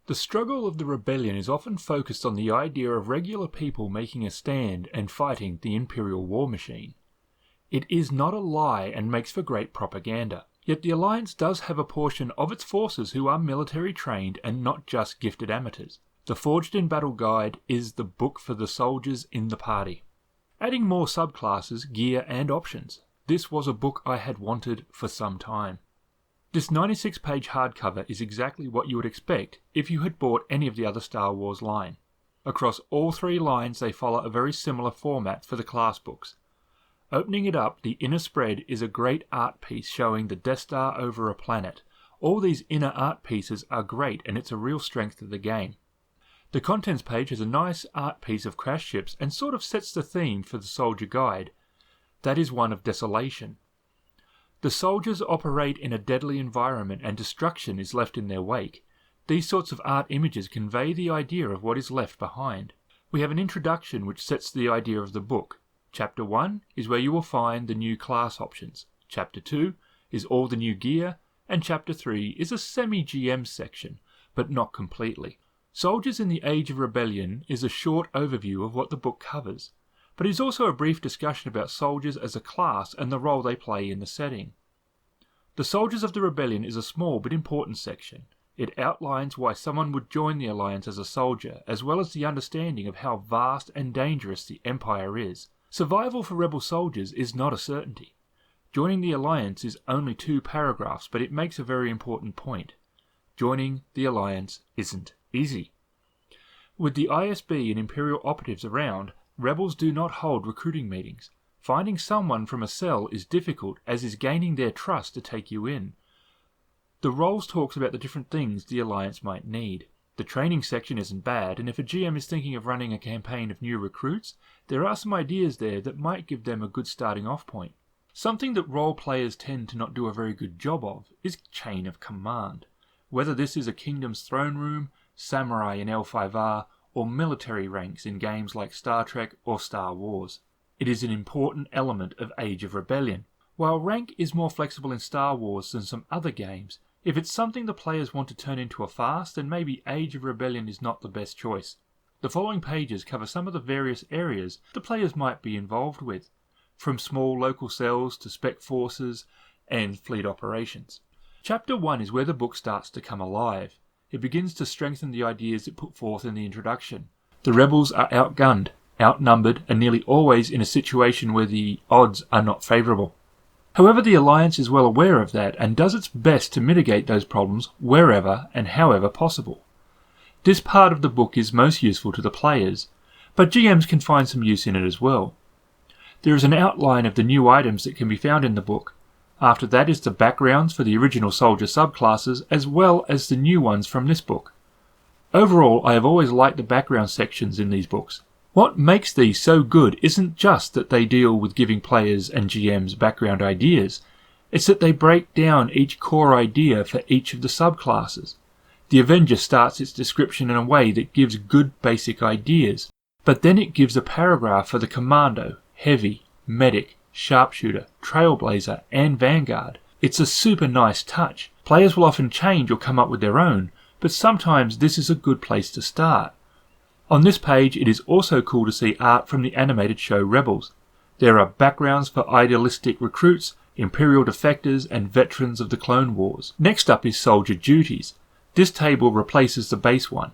The struggle of the rebellion is often focused on the idea of regular people making a stand and fighting the imperial war machine. It is not a lie and makes for great propaganda. Yet the Alliance does have a portion of its forces who are military trained and not just gifted amateurs. The Forged in Battle Guide is the book for the soldiers in the party. Adding more subclasses, gear and options. This was a book I had wanted for some time. This 96-page hardcover is exactly what you would expect if you had bought any of the other Star Wars line. Across all three lines they follow a very similar format for the class books. Opening it up, the inner spread is a great art piece showing the Death Star over a planet. All these inner art pieces are great and it's a real strength of the game. The contents page has a nice art piece of crash ships and sort of sets the theme for the soldier guide. That is one of desolation. The soldiers operate in a deadly environment and destruction is left in their wake. These sorts of art images convey the idea of what is left behind. We have an introduction which sets the idea of the book. Chapter 1 is where you will find the new class options. Chapter 2 is all the new gear, and Chapter 3 is a semi-GM section, but not completely. Soldiers in the Age of Rebellion is a short overview of what the book covers, but is also a brief discussion about soldiers as a class and the role they play in the setting. The Soldiers of the Rebellion is a small but important section. It outlines why someone would join the Alliance as a soldier, as well as the understanding of how vast and dangerous the Empire is. Survival for rebel soldiers is not a certainty. Joining the Alliance is only 2 paragraphs, but it makes a very important point. Joining the Alliance isn't easy. With the ISB and Imperial operatives around, rebels do not hold recruiting meetings. Finding someone from a cell is difficult, as is gaining their trust to take you in. The roles talks about the different things the Alliance might need. The training section isn't bad, and if a GM is thinking of running a campaign of new recruits, there are some ideas there that might give them a good starting off point. Something that role players tend to not do a very good job of is chain of command. Whether this is a Kingdom's Throne Room, Samurai in L5R, or military ranks in games like Star Trek or Star Wars. It is an important element of Age of Rebellion. While rank is more flexible in Star Wars than some other games, if it's something the players want to turn into a fast, then maybe Age of Rebellion is not the best choice. The following pages cover some of the various areas the players might be involved with, from small local cells to spec forces and fleet operations. Chapter 1 is where the book starts to come alive. It begins to strengthen the ideas it put forth in the introduction. The rebels are outgunned, outnumbered, and nearly always in a situation where the odds are not favourable. However, the Alliance is well aware of that and does its best to mitigate those problems wherever and however possible. This part of the book is most useful to the players, but GMs can find some use in it as well. There is an outline of the new items that can be found in the book. After that is the backgrounds for the original soldier subclasses as well as the new ones from this book. Overall, I have always liked the background sections in these books. What makes these so good isn't just that they deal with giving players and GMs background ideas, it's that they break down each core idea for each of the subclasses. The Avenger starts its description in a way that gives good basic ideas, but then it gives a paragraph for the Commando, Heavy, Medic, Sharpshooter, Trailblazer and Vanguard. It's a super nice touch. Players will often change or come up with their own, but sometimes this is a good place to start. On this page it is also cool to see art from the animated show Rebels. There are backgrounds for idealistic recruits, Imperial defectors and veterans of the Clone Wars. Next up is Soldier Duties. This table replaces the base one.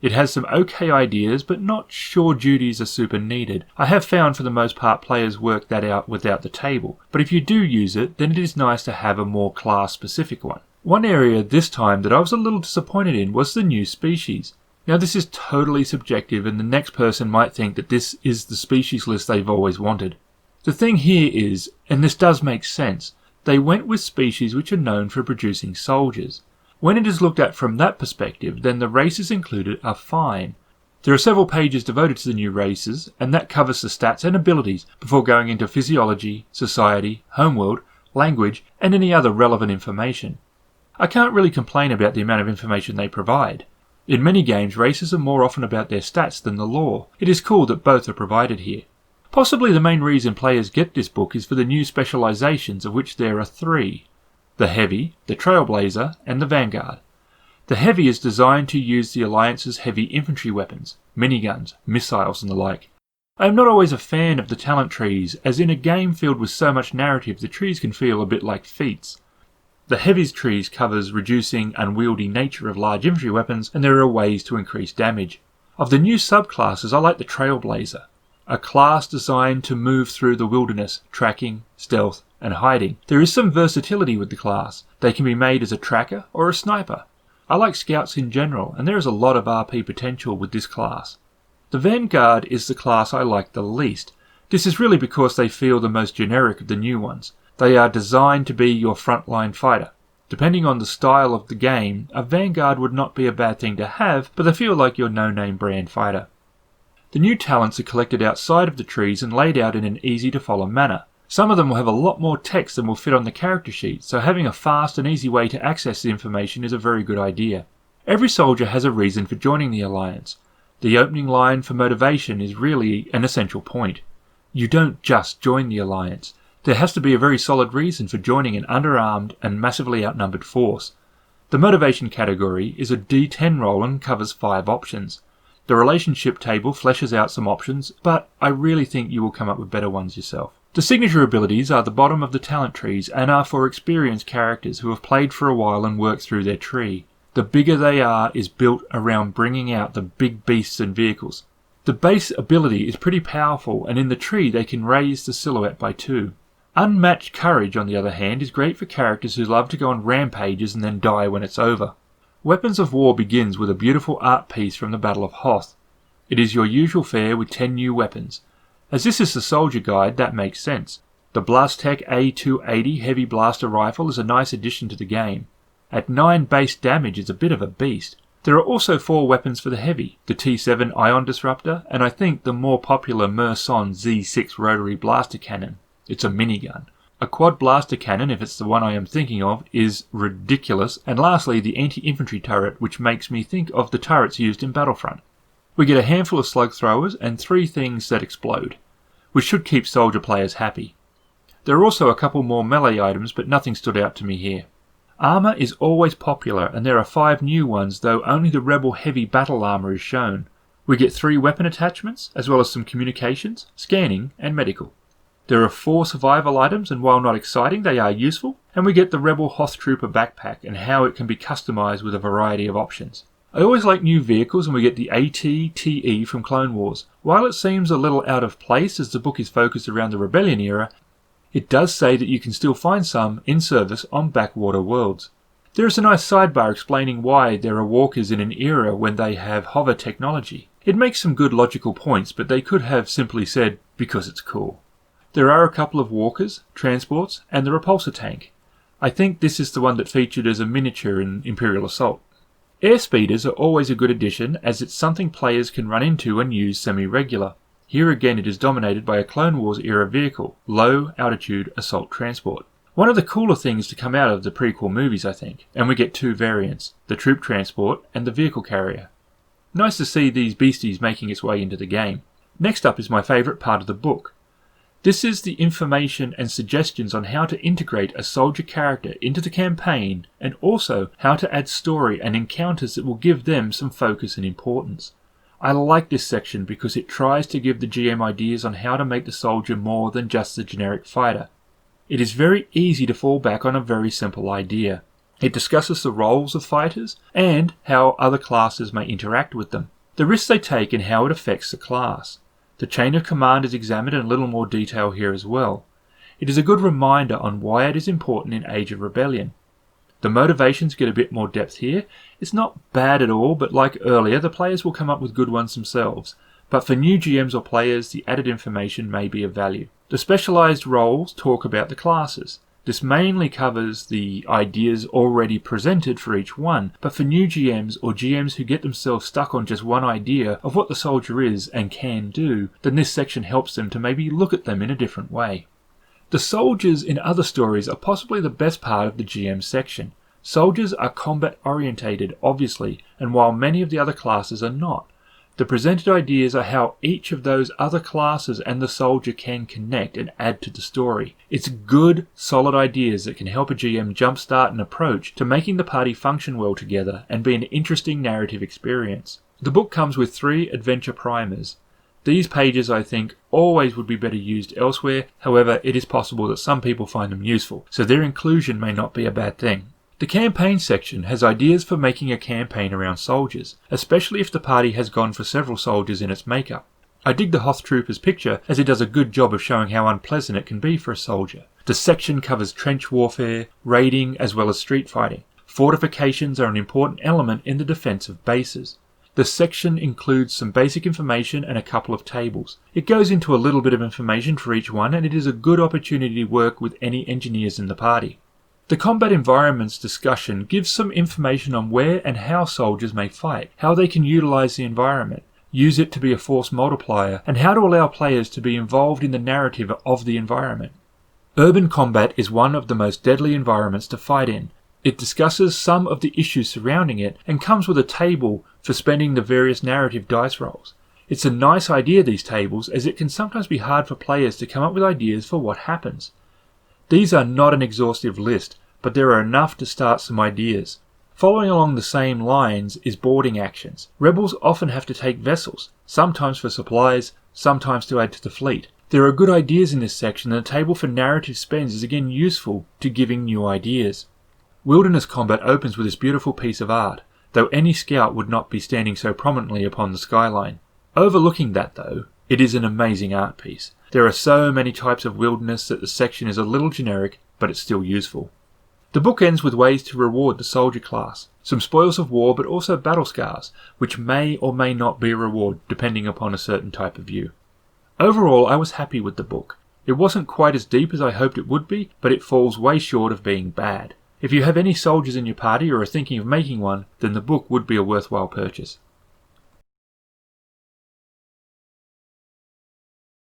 It has some okay ideas, but not sure duties are super needed. I have found for the most part players work that out without the table, but if you do use it, then it is nice to have a more class-specific one. One area this time that I was a little disappointed in was the new species. Now this is totally subjective and the next person might think that this is the species list they've always wanted. The thing here is, and this does make sense, they went with species which are known for producing soldiers. When it is looked at from that perspective, then the races included are fine. There are several pages devoted to the new races, and that covers the stats and abilities before going into physiology, society, homeworld, language, and any other relevant information. I can't really complain about the amount of information they provide. In many games, races are more often about their stats than the lore. It is cool that both are provided here. Possibly the main reason players get this book is for the new specializations, of which there are 3. The Heavy, the Trailblazer, and the Vanguard. The Heavy is designed to use the Alliance's heavy infantry weapons, miniguns, missiles and the like. I am not always a fan of the talent trees, as in a game filled with so much narrative the trees can feel a bit like feats. The Heavy's trees covers reducing unwieldy nature of large infantry weapons, and there are ways to increase damage. Of the new subclasses, I like the Trailblazer, a class designed to move through the wilderness, tracking, stealth and hiding. There is some versatility with the class. They can be made as a tracker or a sniper. I like scouts in general, and there is a lot of RP potential with this class. The Vanguard is the class I like the least. This is really because they feel the most generic of the new ones. They are designed to be your frontline fighter. Depending on the style of the game, a Vanguard would not be a bad thing to have, but they feel like your no-name brand fighter. The new talents are collected outside of the trees and laid out in an easy-to-follow manner. Some of them will have a lot more text than will fit on the character sheet, so having a fast and easy way to access the information is a very good idea. Every soldier has a reason for joining the Alliance. The opening line for motivation is really an essential point. You don't just join the Alliance. There has to be a very solid reason for joining an underarmed and massively outnumbered force. The motivation category is a D10 roll and covers 5 options. The relationship table fleshes out some options, but I really think you will come up with better ones yourself. The signature abilities are the bottom of the talent trees and are for experienced characters who have played for a while and worked through their tree. The bigger they are is built around bringing out the big beasts and vehicles. The base ability is pretty powerful, and in the tree they can raise the silhouette by 2. Unmatched Courage, on the other hand, is great for characters who love to go on rampages and then die when it's over. Weapons of War begins with a beautiful art piece from the Battle of Hoth. It is your usual fare with 10 new weapons. As this is the soldier guide, that makes sense. The Blastech A280 heavy blaster rifle is a nice addition to the game. At 9 base damage, it's a bit of a beast. There are also 4 weapons for the heavy, the T7 Ion Disruptor, and I think the more popular Merson Z6 rotary blaster cannon. It's a minigun. A quad blaster cannon, if it's the one I am thinking of, is ridiculous, and lastly the anti-infantry turret, which makes me think of the turrets used in Battlefront. We get a handful of slug throwers and 3 things that explode, which should keep soldier players happy. There are also a couple more melee items, but nothing stood out to me here. Armour is always popular, and there are 5 new ones, though only the Rebel heavy battle armour is shown. We get 3 weapon attachments, as well as some communications, scanning and medical. There are 4 survival items, and while not exciting, they are useful, and we get the Rebel Hoth Trooper backpack and how it can be customised with a variety of options. I always like new vehicles, and we get the AT-TE from Clone Wars. While it seems a little out of place as the book is focused around the Rebellion era, it does say that you can still find some in service on backwater worlds. There is a nice sidebar explaining why there are walkers in an era when they have hover technology. It makes some good logical points, but they could have simply said, because it's cool. There are a couple of walkers, transports, and the repulsor tank. I think this is the one that featured as a miniature in Imperial Assault. Airspeeders are always a good addition, as it's something players can run into and use semi-regular. Here again it is dominated by a Clone Wars era vehicle, low altitude assault transport. One of the cooler things to come out of the prequel movies, I think, and we get 2 variants, the troop transport and the vehicle carrier. Nice to see these beasties making its way into the game. Next up is my favourite part of the book. This is the information and suggestions on how to integrate a soldier character into the campaign, and also how to add story and encounters that will give them some focus and importance. I like this section because it tries to give the GM ideas on how to make the soldier more than just the generic fighter. It is very easy to fall back on a very simple idea. It discusses the roles of fighters and how other classes may interact with them, the risks they take and how it affects the class. The chain of command is examined in a little more detail here as well. It is a good reminder on why it is important in Age of Rebellion. The motivations get a bit more depth here. It's not bad at all, but like earlier, the players will come up with good ones themselves. But for new GMs or players, the added information may be of value. The specialized roles talk about the classes. This mainly covers the ideas already presented for each one, but for new GMs or GMs who get themselves stuck on just one idea of what the soldier is and can do, then this section helps them to maybe look at them in a different way. The soldiers in other stories are possibly the best part of the GM section. Soldiers are combat orientated, obviously, and while many of the other classes are not. The presented ideas are how each of those other classes and the soldier can connect and add to the story. It's good, solid ideas that can help a GM jumpstart an approach to making the party function well together and be an interesting narrative experience. The book comes with 3 adventure primers. These pages, I think, always would be better used elsewhere. However, it is possible that some people find them useful, so their inclusion may not be a bad thing. The campaign section has ideas for making a campaign around soldiers, especially if the party has gone for several soldiers in its makeup. I dig the Hoth Trooper's picture as it does a good job of showing how unpleasant it can be for a soldier. The section covers trench warfare, raiding, as well as street fighting. Fortifications are an important element in the defense of bases. The section includes some basic information and a couple of tables. It goes into a little bit of information for each one, and it is a good opportunity to work with any engineers in the party. The combat environments discussion gives some information on where and how soldiers may fight, how they can utilize the environment, use it to be a force multiplier, and how to allow players to be involved in the narrative of the environment. Urban combat is one of the most deadly environments to fight in. It discusses some of the issues surrounding it and comes with a table for spending the various narrative dice rolls. It's a nice idea, these tables, as it can sometimes be hard for players to come up with ideas for what happens. These are not an exhaustive list, but there are enough to start some ideas. Following along the same lines is boarding actions. Rebels often have to take vessels, sometimes for supplies, sometimes to add to the fleet. There are good ideas in this section, and a table for narrative spends is again useful to giving new ideas. Wilderness combat opens with this beautiful piece of art, though any scout would not be standing so prominently upon the skyline. Overlooking that though, it is an amazing art piece. There are so many types of wilderness that the section is a little generic, but it's still useful. The book ends with ways to reward the soldier class, some spoils of war but also battle scars, which may or may not be a reward depending upon a certain type of view. Overall, I was happy with the book. It wasn't quite as deep as I hoped it would be, but it falls way short of being bad. If you have any soldiers in your party or are thinking of making one, then the book would be a worthwhile purchase.